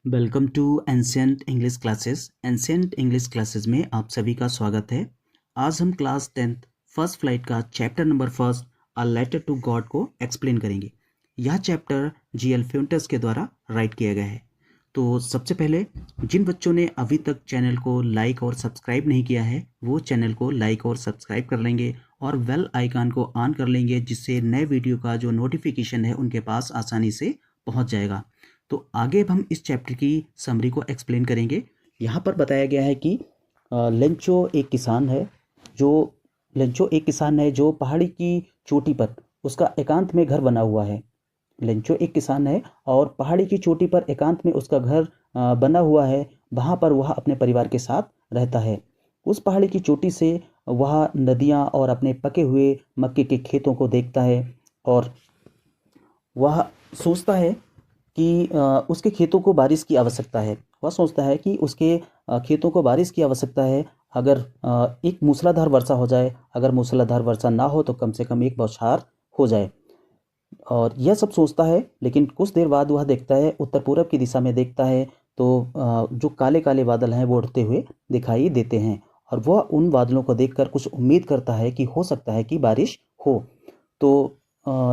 Welcome to ancient English classes. Ancient English classes में आप सभी का स्वागत है। आज हम क्लास 10th फर्स्ट फ्लाइट का chapter number first a letter to God को एक्सप्लेन करेंगे। यह चैप्टर जीएल फ्यूंटस के द्वारा राइट किया गया है। तो सबसे पहले जिन बच्चों ने अभी तक चैनल को लाइक और सब्सक्राइब नहीं किया है वो चैनल को लाइक और सब्सक्राइब कर लेंगे और बेल आइकन को ऑन कर लेंगे, जिससे नए वीडियो का जो नोटिफिकेशन है उनके पास आसानी से पहुंच जाएगा। तो आगे अब हम इस चैप्टर की समरी को एक्सप्लेन करेंगे। यहाँ पर बताया गया है कि लेंचो एक किसान है जो पहाड़ी की चोटी पर उसका एकांत में घर बना हुआ है। लेंचो एक किसान है और पहाड़ी की चोटी पर एकांत में उसका घर बना हुआ है। वहाँ पर वह अपने परिवार के साथ रहता है। उस पहाड़ी की चोटी से वह नदियाँ और अपने पके हुए मक्के के खेतों को देखता है और वह सोचता है कि उसके खेतों को बारिश की आवश्यकता है। वह सोचता है कि उसके खेतों को बारिश की आवश्यकता है। अगर एक मूसलाधार वर्षा हो जाए, अगर मूसलाधार वर्षा ना हो तो कम से कम एक बौछार हो जाए। और यह सब सोचता है, लेकिन कुछ देर बाद वह देखता है, उत्तर पूरब की दिशा में देखता है तो जो काले काले बादल हैं वो उड़ते हुए दिखाई देते हैं और वह उन बादलों को देखकर कुछ उम्मीद करता है कि हो सकता है कि बारिश हो। तो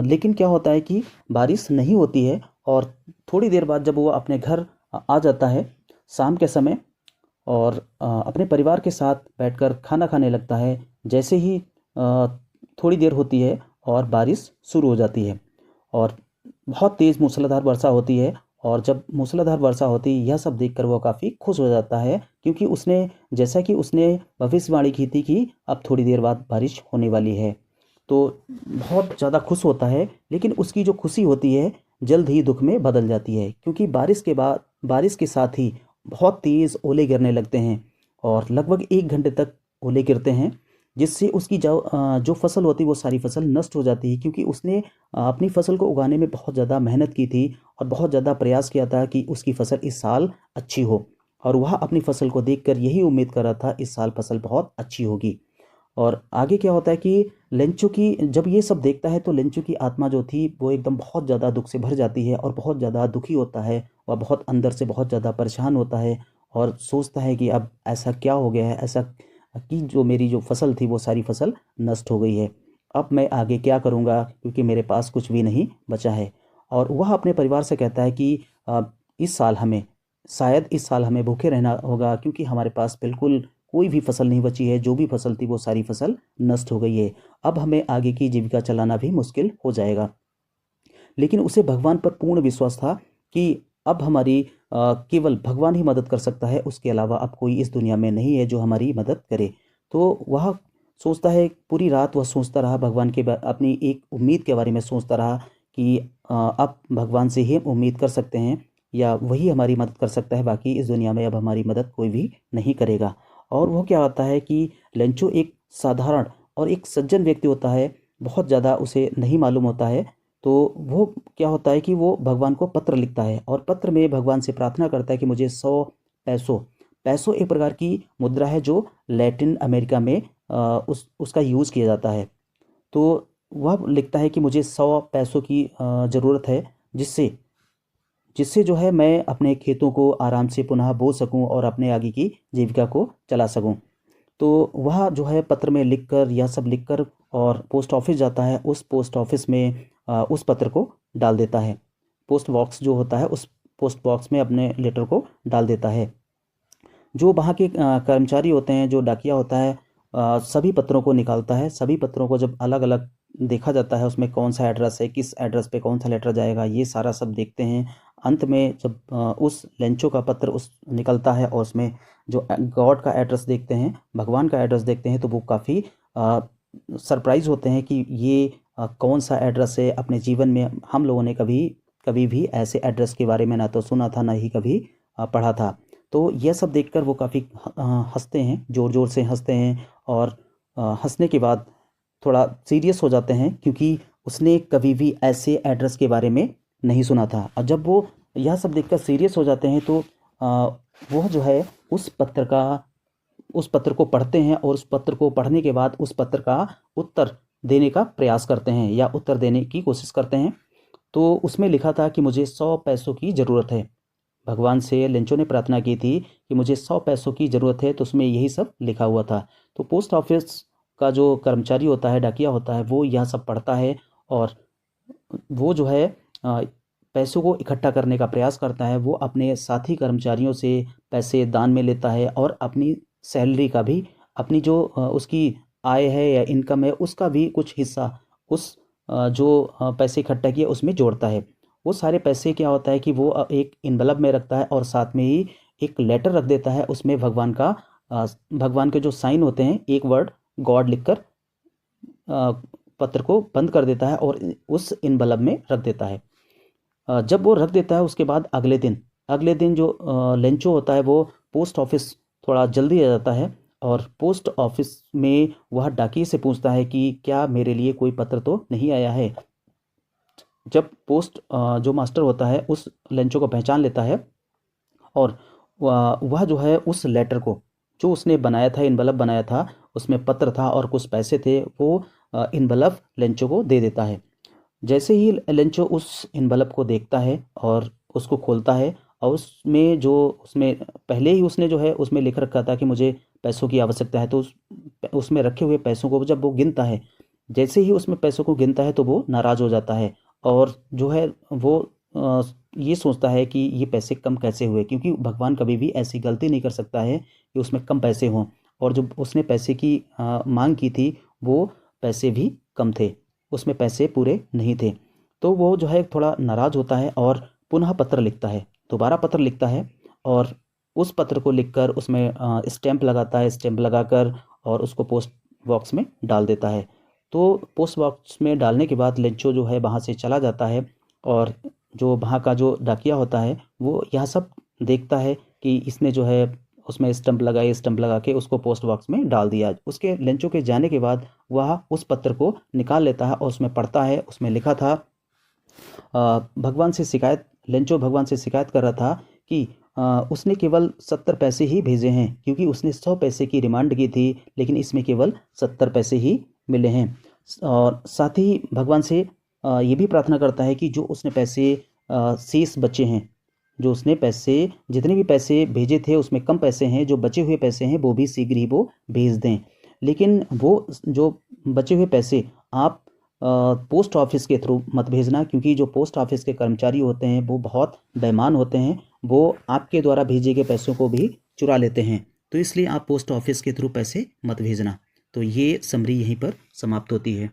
लेकिन क्या होता है कि बारिश नहीं होती है और थोड़ी देर बाद जब वो अपने घर आ जाता है शाम के समय और अपने परिवार के साथ बैठकर खाना खाने लगता है, जैसे ही थोड़ी देर होती है और बारिश शुरू हो जाती है और बहुत तेज़ मूसलाधार वर्षा होती है। और जब मूसलाधार वर्षा होती है यह सब देखकर वो काफ़ी खुश हो जाता है, क्योंकि उसने जैसा कि उसने भविष्यवाणी की थी कि अब थोड़ी देर बाद बारिश होने वाली है। तो बहुत ज़्यादा खुश होता है, लेकिन उसकी जो खुशी होती है जल्द ही दुख में बदल जाती है, क्योंकि बारिश के साथ ही बहुत तेज़ ओले गिरने लगते हैं और लगभग 1 घंटे तक ओले गिरते हैं, जिससे उसकी जो फसल होती है वो सारी फसल नष्ट हो जाती है, क्योंकि उसने अपनी फसल को उगाने में बहुत ज़्यादा मेहनत की थी और बहुत ज़्यादा प्रयास किया था कि उसकी फसल इस साल अच्छी हो। और वह अपनी फसल को देखकर यही उम्मीद कर रहा था इस साल फसल बहुत अच्छी होगी। और आगे क्या होता है कि लेंचो की जब ये सब देखता है तो लेंचो की आत्मा जो थी वो एकदम बहुत ज़्यादा दुख से भर जाती है और बहुत ज़्यादा दुखी होता है। वह बहुत अंदर से बहुत ज़्यादा परेशान होता है और सोचता है कि अब ऐसा क्या हो गया है, ऐसा कि जो मेरी जो फसल थी वो सारी फसल नष्ट हो गई है। अब मैं आगे क्या करूँगा, क्योंकि मेरे पास कुछ भी नहीं बचा है। और वह अपने परिवार से कहता है कि इस साल हमें शायद इस साल हमें भूखे रहना होगा, क्योंकि हमारे पास बिल्कुल कोई भी फसल नहीं बची है। जो भी फसल थी वो सारी फसल नष्ट हो गई है। अब हमें आगे की जीविका चलाना भी मुश्किल हो जाएगा। लेकिन उसे भगवान पर पूर्ण विश्वास था कि अब हमारी केवल भगवान ही मदद कर सकता है, उसके अलावा अब कोई इस दुनिया में नहीं है जो हमारी मदद करे। तो वह सोचता है, पूरी रात वह सोचता रहा भगवान के अपनी एक उम्मीद के बारे में सोचता रहा कि अब भगवान से ही हम उम्मीद कर सकते हैं या वही हमारी मदद कर सकता है, बाकी इस दुनिया में अब हमारी मदद कोई भी नहीं करेगा। और वो क्या होता है कि लेंचो एक साधारण और एक सज्जन व्यक्ति होता है, बहुत ज़्यादा उसे नहीं मालूम होता है। तो वो क्या होता है कि वो भगवान को पत्र लिखता है और पत्र में भगवान से प्रार्थना करता है कि मुझे 100 पैसों पैसों एक प्रकार की मुद्रा है जो लैटिन अमेरिका में उसका यूज़ किया जाता है। तो वह लिखता है कि मुझे 100 पैसों की ज़रूरत है, जिससे जिससे जो है मैं अपने खेतों को आराम से पुनः बो सकूं और अपने आगे की जीविका को चला सकूं। तो वह जो है पत्र में लिखकर यह सब लिखकर और पोस्ट ऑफिस जाता है। उस पोस्ट ऑफिस में उस पत्र को डाल देता है। पोस्ट बॉक्स जो होता है उस पोस्ट बॉक्स में अपने लेटर को डाल देता है। जो वहाँ के कर्मचारी होते हैं, जो डाकिया होता है, सभी पत्रों को निकालता है। सभी पत्रों को जब अलग अलग देखा जाता है, उसमें कौन सा एड्रेस है, किस एड्रेस पे कौन सा लेटर जाएगा, ये सारा सब देखते हैं। अंत में जब उस लेंचो का पत्र उस निकलता है और उसमें जो गॉड का एड्रेस देखते हैं, भगवान का एड्रेस देखते हैं, तो वो काफ़ी सरप्राइज होते हैं कि ये कौन सा एड्रेस है। अपने जीवन में हम लोगों ने कभी कभी भी ऐसे एड्रेस के बारे में ना तो सुना था, ना ही कभी पढ़ा था। तो यह सब देखकर वो काफ़ी हंसते हैं, ज़ोर ज़ोर से हंसते हैं और हंसने के बाद थोड़ा सीरियस हो जाते हैं, क्योंकि उसने कभी भी ऐसे एड्रेस के बारे में नहीं सुना था। और जब वो यह सब देखकर सीरियस हो जाते हैं तो वो जो है उस पत्र को पढ़ते हैं और उस पत्र को पढ़ने के बाद उस पत्र का उत्तर देने का प्रयास करते हैं या उत्तर देने की कोशिश करते हैं। तो उसमें लिखा था कि मुझे 100 पैसों की ज़रूरत है। भगवान से लेंचो ने प्रार्थना की थी कि मुझे 100 पैसों की ज़रूरत है, तो उसमें यही सब लिखा हुआ था। तो पोस्ट ऑफिस का जो कर्मचारी होता है, डाकिया होता है, वो यह सब पढ़ता है और वो जो है पैसों को इकट्ठा करने का प्रयास करता है। वो अपने साथी कर्मचारियों से पैसे दान में लेता है और अपनी सैलरी का भी, अपनी जो उसकी आय है या इनकम है, उसका भी कुछ हिस्सा उस जो पैसे इकट्ठा किए उसमें जोड़ता है। वो सारे पैसे क्या होता है कि वो एक इन्वेलप में रखता है और साथ में ही एक लेटर रख देता है। उसमें भगवान के जो साइन होते हैं, एक वर्ड गॉड लिखकर पत्र को बंद कर देता है और उस इन्वेलप में रख देता है। जब वो रख देता है उसके बाद अगले दिन जो लेंचो होता है वो पोस्ट ऑफिस थोड़ा जल्दी आ जाता है और पोस्ट ऑफिस में वह डाकिये से पूछता है कि क्या मेरे लिए कोई पत्र तो नहीं आया है। जब पोस्ट जो मास्टर होता है उस लेंचो को पहचान लेता है और वह जो है उस लेटर को, जो उसने बनाया था, इन्वेलप बनाया था, उसमें पत्र था और कुछ पैसे थे, वो इन्वेलप लेंचो को दे देता है। जैसे ही लेंचो उस इन्वेलप को देखता है और उसको खोलता है और उसमें पहले ही उसने जो है उसमें लिख रखा था कि मुझे पैसों की आवश्यकता है, तो उसमें रखे हुए पैसों को जब वो गिनता है, जैसे ही उसमें पैसों को गिनता है तो वो नाराज़ हो जाता है और जो है वो ये सोचता है कि ये पैसे कम कैसे हुए, क्योंकि भगवान कभी भी ऐसी गलती नहीं कर सकता है कि उसमें कम पैसे हों। और जो उसने पैसे की मांग की थी वो पैसे भी कम थे, उसमें पैसे पूरे नहीं थे। तो वो जो है थोड़ा नाराज़ होता है और पुनः पत्र लिखता है, दोबारा पत्र लिखता है और उस पत्र को लिखकर उसमें स्टैंप लगाता है, स्टैंप लगाकर और उसको पोस्ट बॉक्स में डाल देता है। तो पोस्ट बॉक्स में डालने के बाद लेंचो जो है वहाँ से चला जाता है और जो वहाँ का जो डाकिया होता है वो यह सब देखता है कि इसने जो है उसमें स्टंप लगा के उसको पोस्ट बॉक्स में डाल दिया। उसके लेंचो के जाने के बाद वह उस पत्र को निकाल लेता है और उसमें पढ़ता है। उसमें लिखा था लेंचो भगवान से शिकायत कर रहा था कि उसने केवल 70 पैसे ही भेजे हैं, क्योंकि उसने 100 पैसे की डिमांड की थी, लेकिन इसमें केवल 70 पैसे ही मिले हैं। और साथ ही भगवान से ये भी प्रार्थना करता है कि जो उसने पैसे शेष बचे हैं, जो उसने पैसे जितने भी पैसे भेजे थे उसमें कम पैसे हैं, जो बचे हुए पैसे हैं वो भी शीघ्र ही वो भेज दें। लेकिन वो जो बचे हुए पैसे आप पोस्ट ऑफिस के थ्रू मत भेजना, क्योंकि जो पोस्ट ऑफिस के कर्मचारी होते हैं वो बहुत बेईमान होते हैं, वो आपके द्वारा भेजे गए पैसों को भी चुरा लेते हैं। तो इसलिए आप पोस्ट ऑफिस के थ्रू पैसे मत भेजना। तो ये समरी यहीं पर समाप्त होती है।